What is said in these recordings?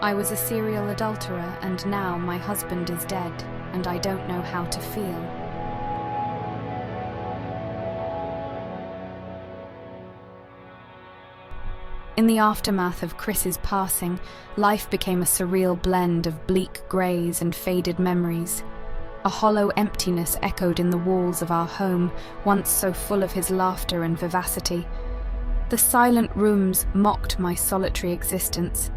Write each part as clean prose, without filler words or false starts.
I was a serial adulterer, and now my husband is dead, and I don't know how to feel. In the aftermath of Chris's passing, life became a surreal blend of bleak greys and faded memories. A hollow emptiness echoed in the walls of our home, once so full of his laughter and vivacity. The silent rooms mocked my solitary existence.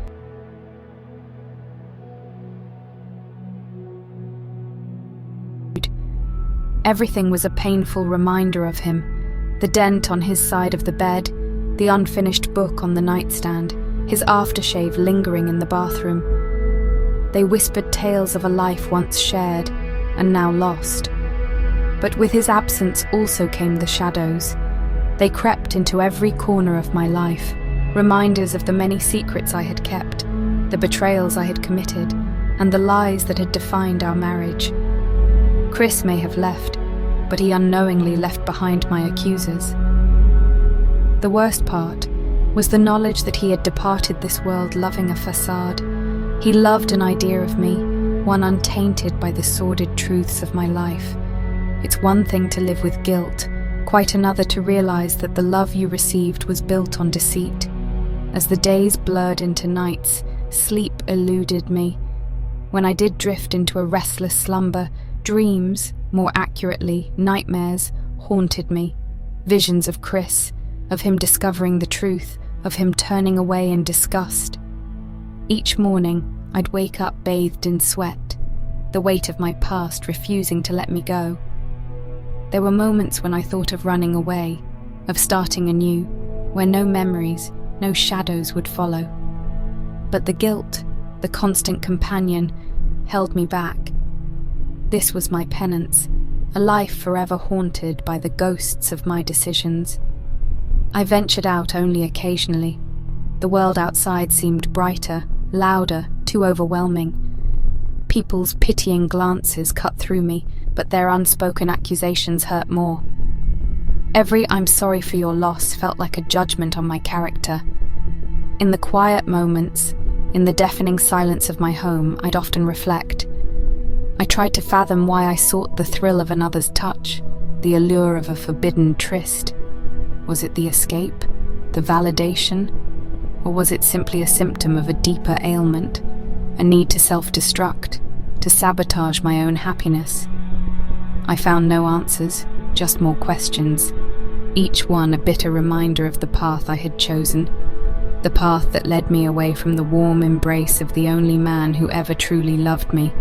Everything was a painful reminder of him. The dent on his side of the bed, the unfinished book on the nightstand, his aftershave lingering in the bathroom. They whispered tales of a life once shared and now lost. But with his absence also came the shadows. They crept into every corner of my life, reminders of the many secrets I had kept, the betrayals I had committed, and the lies that had defined our marriage. Chris may have left, but he unknowingly left behind my accusers. The worst part was the knowledge that he had departed this world loving a facade. He loved an idea of me, one untainted by the sordid truths of my life. It's one thing to live with guilt, quite another to realize that the love you received was built on deceit. As the days blurred into nights, sleep eluded me. When I did drift into a restless slumber, dreams, more accurately, nightmares, haunted me. Visions of Chris, of him discovering the truth, of him turning away in disgust. Each morning, I'd wake up bathed in sweat, the weight of my past refusing to let me go. There were moments when I thought of running away, of starting anew, where no memories, no shadows would follow. But the guilt, the constant companion, held me back. This was my penance, a life forever haunted by the ghosts of my decisions. I ventured out only occasionally. The world outside seemed brighter, louder, too overwhelming. People's pitying glances cut through me, but their unspoken accusations hurt more. Every "I'm sorry for your loss" felt like a judgment on my character. In the quiet moments, in the deafening silence of my home, I'd often reflect. I tried to fathom why I sought the thrill of another's touch, the allure of a forbidden tryst. Was it the escape, the validation, or was it simply a symptom of a deeper ailment, a need to self-destruct, to sabotage my own happiness? I found no answers, just more questions, each one a bitter reminder of the path I had chosen, the path that led me away from the warm embrace of the only man who ever truly loved me.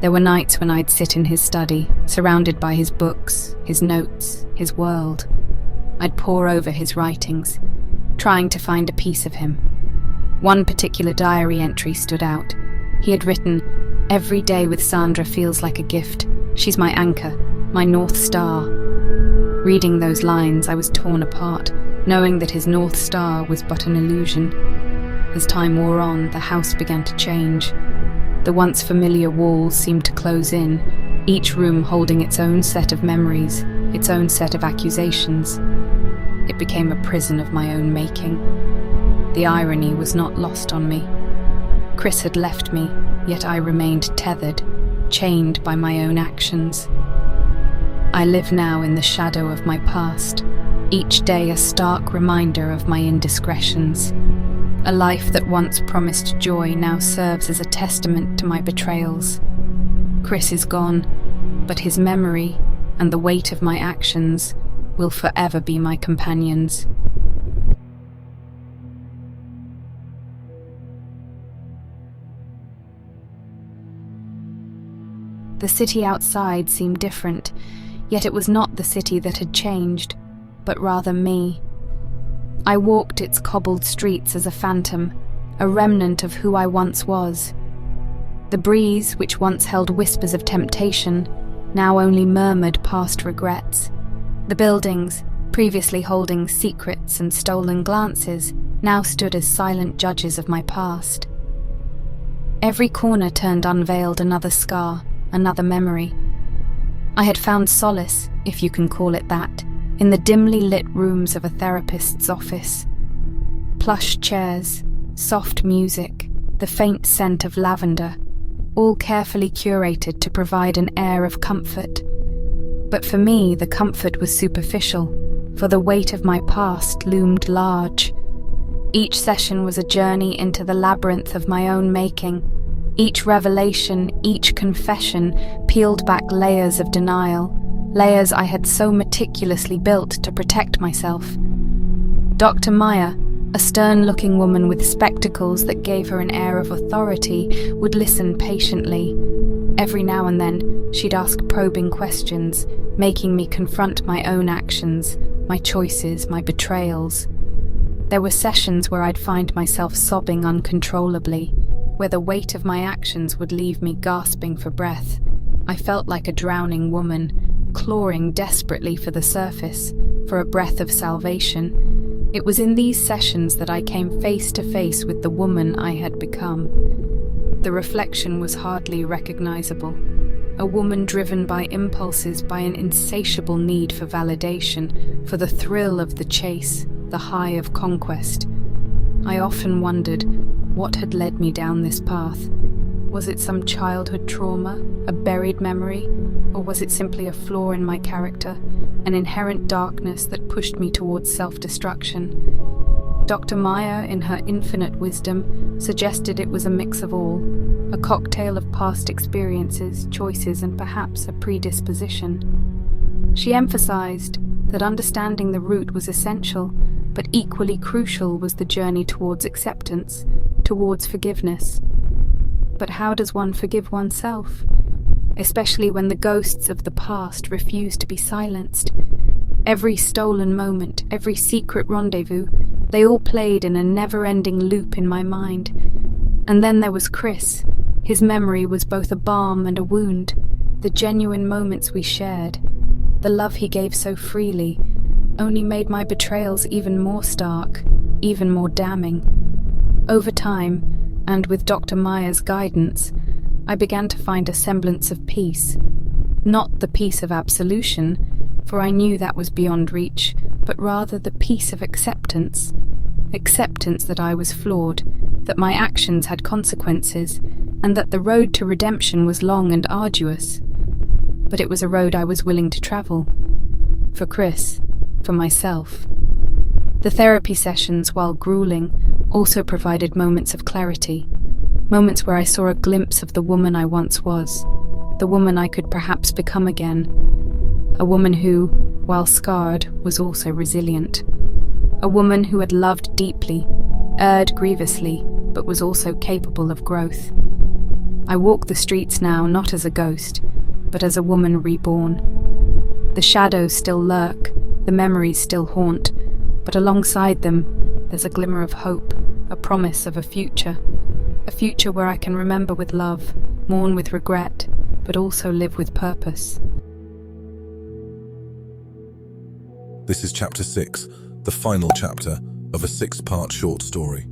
There were nights when I'd sit in his study, surrounded by his books, his notes, his world. I'd pore over his writings, trying to find a piece of him. One particular diary entry stood out. He had written, "Every day with Sandra feels like a gift. She's my anchor, my North Star." Reading those lines, I was torn apart, knowing that his North Star was but an illusion. As time wore on, the house began to change. The once familiar walls seemed to close in, each room holding its own set of memories, its own set of accusations. It became a prison of my own making. The irony was not lost on me. Chris had left me, yet I remained tethered, chained by my own actions. I live now in the shadow of my past, each day a stark reminder of my indiscretions. A life that once promised joy now serves as a testament to my betrayals. Chris is gone, but his memory and the weight of my actions will forever be my companions. The city outside seemed different, yet it was not the city that had changed, but rather me. I walked its cobbled streets as a phantom, a remnant of who I once was. The breeze, which once held whispers of temptation, now only murmured past regrets. The buildings, previously holding secrets and stolen glances, now stood as silent judges of my past. Every corner turned unveiled another scar, another memory. I had found solace, if you can call it that, in the dimly lit rooms of a therapist's office. Plush chairs, soft music, the faint scent of lavender, all carefully curated to provide an air of comfort. But for me, the comfort was superficial, for the weight of my past loomed large. Each session was a journey into the labyrinth of my own making. Each revelation, each confession peeled back layers of denial, layers I had so meticulously built to protect myself. Dr. Maya, a stern-looking woman with spectacles that gave her an air of authority, would listen patiently. Every now and then, she'd ask probing questions, making me confront my own actions, my choices, my betrayals. There were sessions where I'd find myself sobbing uncontrollably, where the weight of my actions would leave me gasping for breath. I felt like a drowning woman, clawing desperately for the surface, for a breath of salvation. It was in these sessions that I came face to face with the woman I had become. The reflection was hardly recognizable. A woman driven by impulses, by an insatiable need for validation, for the thrill of the chase, the high of conquest. I often wondered what had led me down this path. Was it some childhood trauma, a buried memory, or was it simply a flaw in my character, an inherent darkness that pushed me towards self-destruction? Dr. Maya, in her infinite wisdom, suggested it was a mix of all, a cocktail of past experiences, choices, and perhaps a predisposition. She emphasized that understanding the root was essential, but equally crucial was the journey towards acceptance, towards forgiveness. But how does one forgive oneself? Especially when the ghosts of the past refuse to be silenced. Every stolen moment, every secret rendezvous, they all played in a never-ending loop in my mind. And then there was Chris. His memory was both a balm and a wound. The genuine moments we shared, the love he gave so freely, only made my betrayals even more stark, even more damning. Over time, and with Dr. Maya's guidance, I began to find a semblance of peace. Not the peace of absolution, for I knew that was beyond reach, but rather the peace of acceptance. Acceptance that I was flawed, that my actions had consequences, and that the road to redemption was long and arduous. But it was a road I was willing to travel. For Chris, for myself. The therapy sessions, while grueling, also provided moments of clarity, moments where I saw a glimpse of the woman I once was, the woman I could perhaps become again, a woman who, while scarred, was also resilient, a woman who had loved deeply, erred grievously, but was also capable of growth. I walk the streets now not as a ghost, but as a woman reborn. The shadows still lurk, the memories still haunt, but alongside them, there's a glimmer of hope, a promise of a future where I can remember with love, mourn with regret, but also live with purpose. This is chapter 6, the final chapter of a 6-part short story.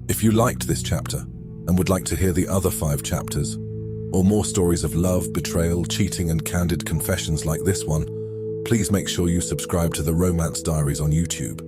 If you liked this chapter and would like to hear the other 5 chapters, or more stories of love, betrayal, cheating, and candid confessions like this one, please make sure you subscribe to the Romance Diaries on YouTube.